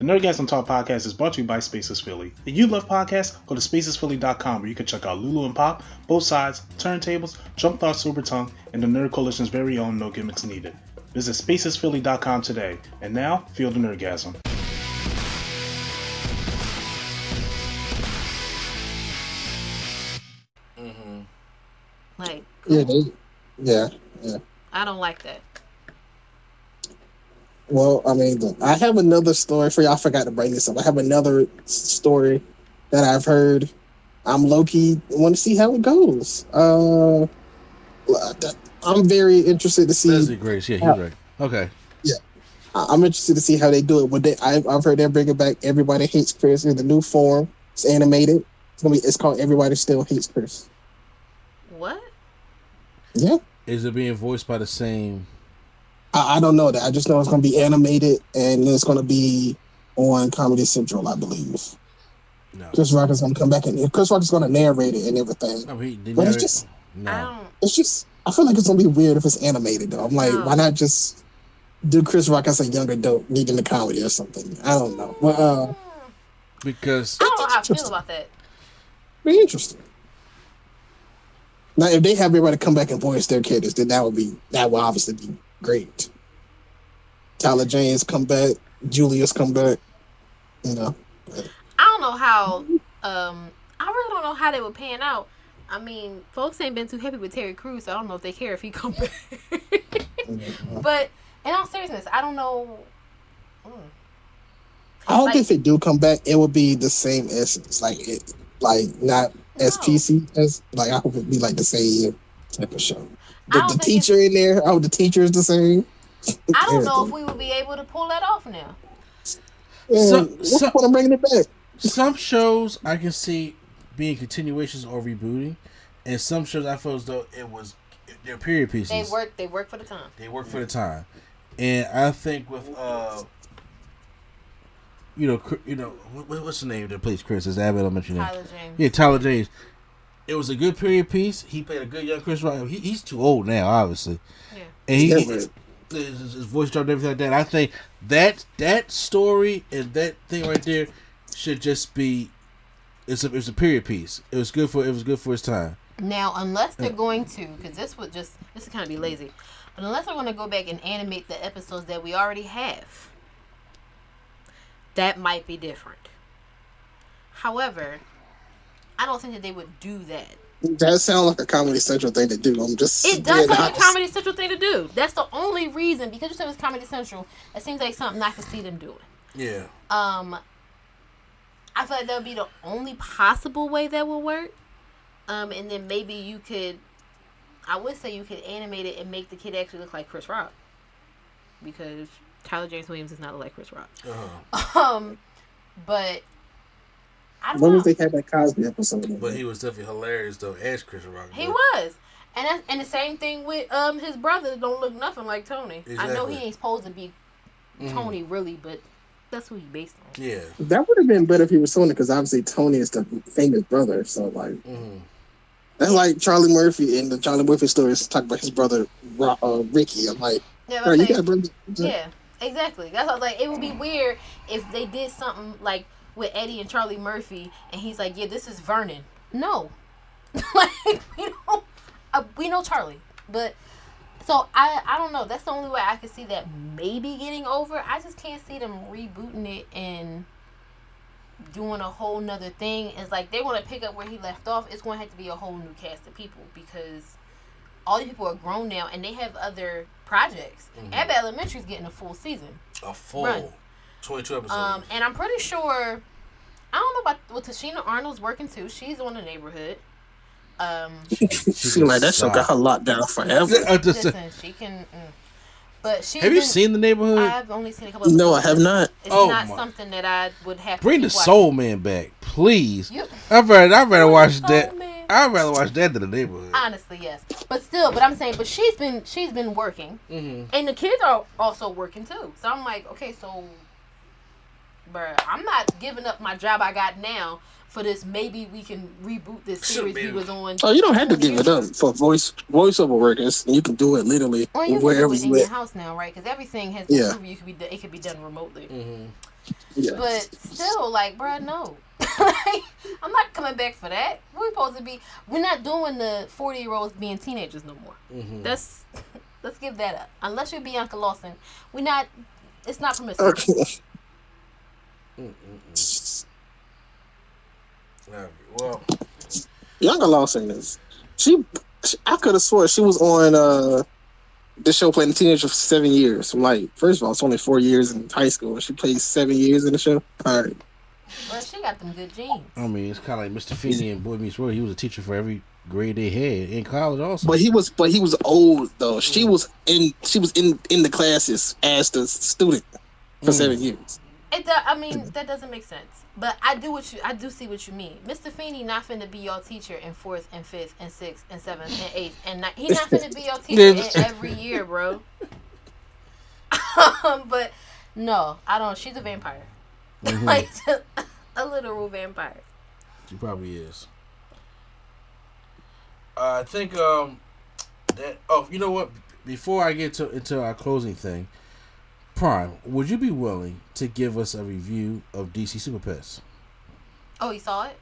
Nerdgasm Talk podcast is brought to you by Spaces Philly. If you love podcasts, go to spacesphilly.com where you can check out Lulu and Pop, Both Sides, Turntables, Jump Thought Super Tongue, and the Nerd Coalition's very own No Gimmicks Needed. Visit spacesphilly.com today. And now, feel the Nerdgasm. Like, Yeah. I don't like that. Well, I mean, I have another story for you. I forgot to bring this up. I have another story that I've heard. I'm low-key want to see how it goes. I'm very interested to see. Leslie Grace, yeah, he's right. Okay. Yeah, I'm interested to see how they do it. I've heard they're bringing back Everybody Hates Chris in the new form. It's animated. It's called Everybody Still Hates Chris. What? Yeah. Is it being voiced by the same? I don't know that. I just know it's going to be animated and it's going to be on Comedy Central, I believe. No. Chris Rock is going to come back and Chris Rock is going to narrate it and everything. No, but it's just, no. I feel like it's going to be weird if it's animated though. I'm like, why not just do Chris Rock as a young adult needing the comedy or something? I don't know. Well, because I don't know how I feel about that. Be interesting. Now, if they have everybody come back and voice their characters, then that will obviously be great. Tyler James come back, Julius come back, you know. I don't know how. I really don't know how they would pan out. I mean, folks ain't been too happy with Terry Crews, so I don't know if they care if he come back. But in all seriousness, I don't know. I hope if it do come back, it will be the same essence, not as PC as I hope it be like the same type of show. The teacher in there, the teacher is the same. I don't know if we would be able to pull that off now. What's the point of bringing it back? Some shows I can see being continuations or rebooting, and some shows I feel as though they're period pieces. They work for the time. They work for the time, and I think with what's the name that plays Chris? Is Abbott? I mentioned Tyler James. Yeah, Tyler James. It was a good period piece. He played a good young Chris Rock. He's too old now, obviously. Yeah. And his voice dropped and everything like that. I think that story and that thing right there should just be. It's a period piece. It was good for its time. Now, unless they're going to, because this would kind of be lazy, but unless they're going to go back and animate the episodes that we already have, that might be different. However, I don't think that they would do that. That sounds like a Comedy Central thing to do. It does sound like a Comedy Central thing to do. That's the only reason, because you said it's Comedy Central, it seems like something I could see them doing. Yeah. I feel like that would be the only possible way that would work. And then maybe I would say you could animate it and make the kid actually look like Chris Rock. Because Tyler James Williams does not look like Chris Rock. Uh-huh. But I don't know. When they had that Cosby episode. But he was definitely hilarious though, as Chris Rock. He was. And the same thing with his brother don't look nothing like Tony. Exactly. I know he ain't supposed to be Tony really, but that's who he based on. Yeah. That would have been better if he was Tony, because obviously Tony is the famous brother. So that's like Charlie Murphy in the Charlie Murphy stories talk about his brother Ricky. I'm like, yeah, you got brother. Yeah, exactly. That's what I was like. It would be weird if they did something like with Eddie and Charlie Murphy, and he's like, "Yeah, this is Vernon." No, like we know Charlie, but so I don't know. That's the only way I could see that maybe getting over. I just can't see them rebooting it and doing a whole nother thing. It's like they're going to pick up where he left off. It's going to have to be a whole new cast of people, because all these people are grown now and they have other projects. Abbott Elementary is getting a full season. A full run. 22 episodes. And I'm pretty sure, I don't know about Tashina Arnold's working too. She's on The Neighborhood. She like that show got her locked down forever. Listen, she can. But have you seen The Neighborhood? I've only seen a couple. No, I have not. It's not something that I would have. Bring the Soul Man back, please. I'd rather watch that. I'd rather watch that than The Neighborhood. Honestly, yes. But I'm saying, but she's been working, and the kids are also working too. So I'm like, okay, so, bruh, I'm not giving up my job I got now for this. Maybe we can reboot this series we was on. Oh, you don't have to give it up for voiceover workers. You can do it literally wherever you in your house now, right? Because everything has been proven it could be done remotely. Yeah. But still, like, bruh, no. Like, I'm not coming back for that. We're supposed to be. We're not doing the 40-year-olds being teenagers no more. Mm-hmm. Let's give that up. Unless you're Bianca Lawson, we're not. It's not permissible. Well, Bianca Lawson is I could have swore she was on this show playing a teenager for 7 years. I'm like, first of all, it's only 4 years in high school, and she plays 7 years in the show. All right. Well, she got them good genes. I mean, it's kind of like Mr. Feeney and Boy Meets World. He was a teacher for every grade they had in college, also. But he was old though. She was in the classes as the student for 7 years. That doesn't make sense. But I do see what you mean. Mr. Feeney not finna be your teacher in 4th and 5th and 6th and 7th and 8th, and he not finna be your teacher in every year, bro. But no, I don't. She's a vampire, like a literal vampire. She probably is. I think that. Oh, you know what? Before I get into our closing thing. Prime, would you be willing to give us a review of DC Super Pets? Oh, he saw it?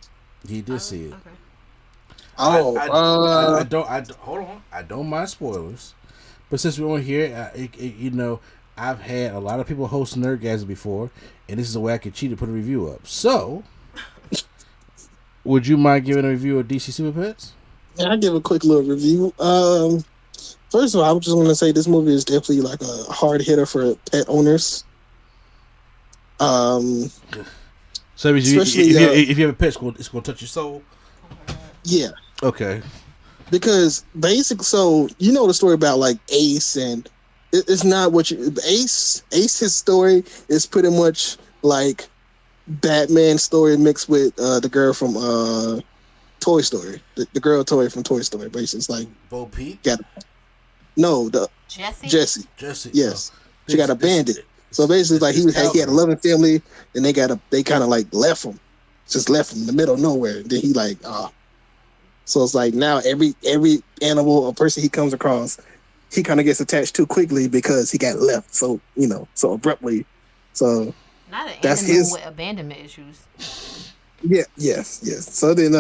He did see it. Okay. I don't. Hold on. I don't mind spoilers, but since we're on here, I've had a lot of people host Nerdgasm before, and this is a way I could cheat to put a review up. So, would you mind giving a review of DC Super Pets? Yeah, I'll give a quick little review. First of all, I'm just going to say this movie is definitely like a hard hitter for pet owners. So if you have a pet, it's going to touch your soul? Yeah. Okay. Because so you know the story about like Ace, and it's not what Ace's story is pretty much like Batman's story mixed with the girl from Toy Story, the girl toy from Toy Story. Basically, it's like Bo Peep. Jessie. Yes, she got abandoned. So basically, like he had a loving family, and they kind of like left him in the middle of nowhere. And then he like so it's like now every animal or person he comes across, he kind of gets attached too quickly because he got left so abruptly. So not an that's animal with abandonment issues. Yeah, yes. So then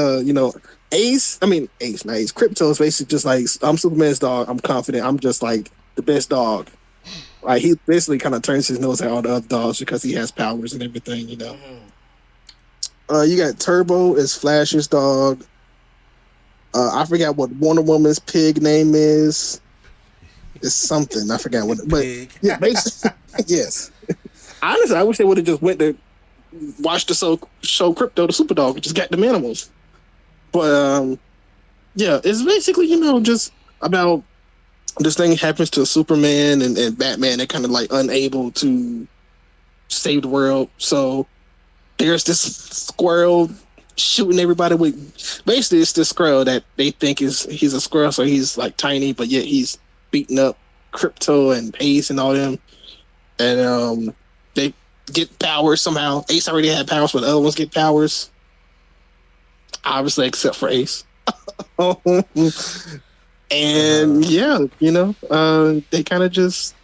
Crypto is basically just like, I'm Superman's dog, I'm confident, I'm just like the best dog. Like he basically kind of turns his nose at all the other dogs because he has powers and everything, you know. You got Turbo is Flash's dog. I forgot what Wonder Woman's pig name is. It's something, I forgot what, but yeah, basically, yes. Honestly, I wish they would have just went to watch the show Crypto the Superdog and just got them animals. But yeah, it's basically, just about this thing happens to Superman and Batman. They're kind of like unable to save the world. So there's this squirrel shooting everybody with, basically it's this squirrel that they think he's a squirrel, so he's like tiny, but yet he's beating up Crypto and Ace and all them. And they get powers somehow. Ace already had powers, but the other ones get powers. Obviously, except for Ace. And yeah, they kind of just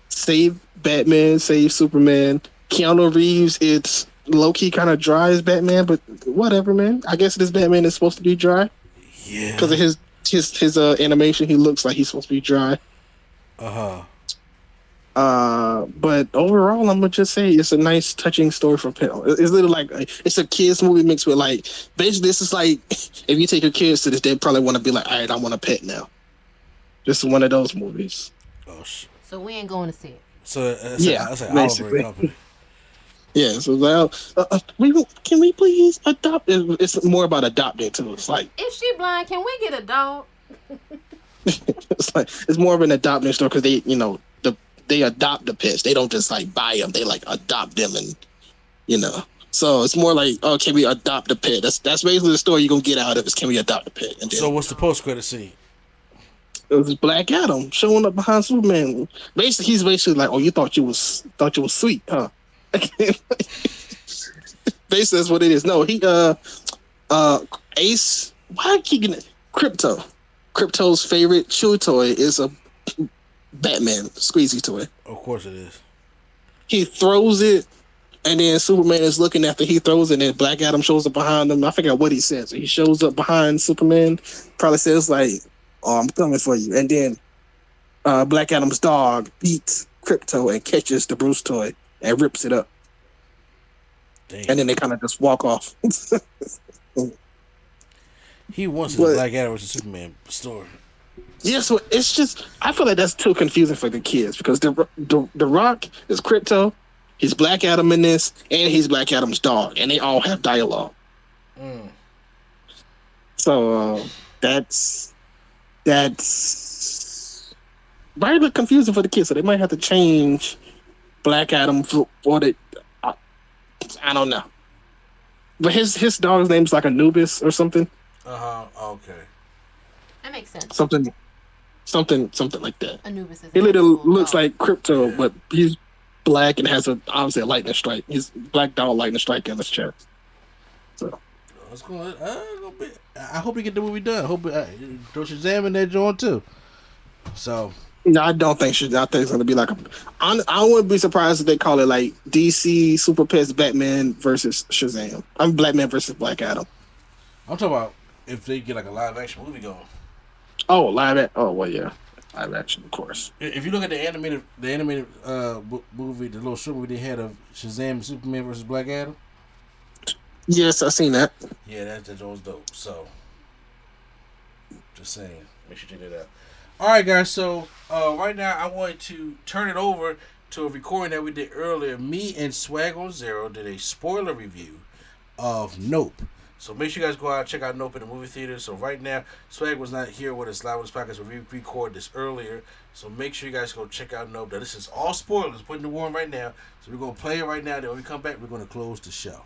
save Batman, save Superman. Keanu Reeves, it's low-key kind of dry as Batman, but whatever, man. I guess this Batman is supposed to be dry. Yeah. Because of his animation, he looks like he's supposed to be dry. But overall, I'm gonna just say it's a nice, touching story for pet. It's literally like it's a kids movie mixed with like, basically this is like if you take your kids to this, they probably want to be like, all right, I want a pet now. This is one of those movies. Oh shit! So we ain't going to see it. So basically. Yeah, so can we please adopt? It's more about adopting too. It's like, if she blind, can we get a dog? it's more of an adopting story because they adopt the pets. They don't just like buy them. They like adopt them, and So it's more like, oh, can we adopt a pet? That's basically the story you're gonna get out of is, can we adopt a pet? And then, so what's the post credit scene? It was Black Adam showing up behind Superman. Basically, he's basically like, oh, you thought you was sweet, huh? Basically, that's what it is. No, he Ace. Why I keep getting it? Crypto? Crypto's favorite chew toy is a Batman squeezy toy. Of course it is. He throws it, And then Superman is looking after he throws it, and then Black Adam shows up behind him. I forget what he says. He shows up behind Superman, probably says like, "Oh, I'm coming for you." And then Black Adam's dog beats Crypto and catches the Bruce toy and rips it up. Damn. And then they kind of just walk off. He wants the Black Adam versus Superman story. Yeah, so it's just, I feel like that's too confusing for the kids because the Rock is Crypto, he's Black Adam in this, and he's Black Adam's dog, and they all have dialogue. So that's might look confusing for the kids, so they might have to change Black Adam for the. I don't know, but his dog's name's like Anubis or something. Okay. That makes sense. Something like that. Anubis is. He literally looks like Crypto, but he's black and has obviously a lightning strike. He's black dog lightning strike in his chest. So. I hope we get the movie done. I hope throw Shazam in that joint too. So. No, I don't think it's going to be like I wouldn't be surprised if they call it like DC Super Pets Batman versus Shazam. I'm Batman versus Black Adam. I'm talking about if they get like a live action movie going. Oh, well, yeah, live action, of course. If you look at the animated movie, the little short movie they had of Shazam and Superman versus Black Adam. Yes, I've seen that. Yeah, that was dope. So, just saying, make sure you check that out. All right, guys. So right now, I want to turn it over to a recording that we did earlier. Me and Swag on Zero did a spoiler review of Nope. So make sure you guys go out and check out Nope in the movie theater. So right now, Swag was not here with us live with this podcast. We recorded this earlier. So make sure you guys go check out Nope. Now, this is all spoilers. Putting the warning right now. So we're going to play it right now. Then when we come back, we're going to close the show.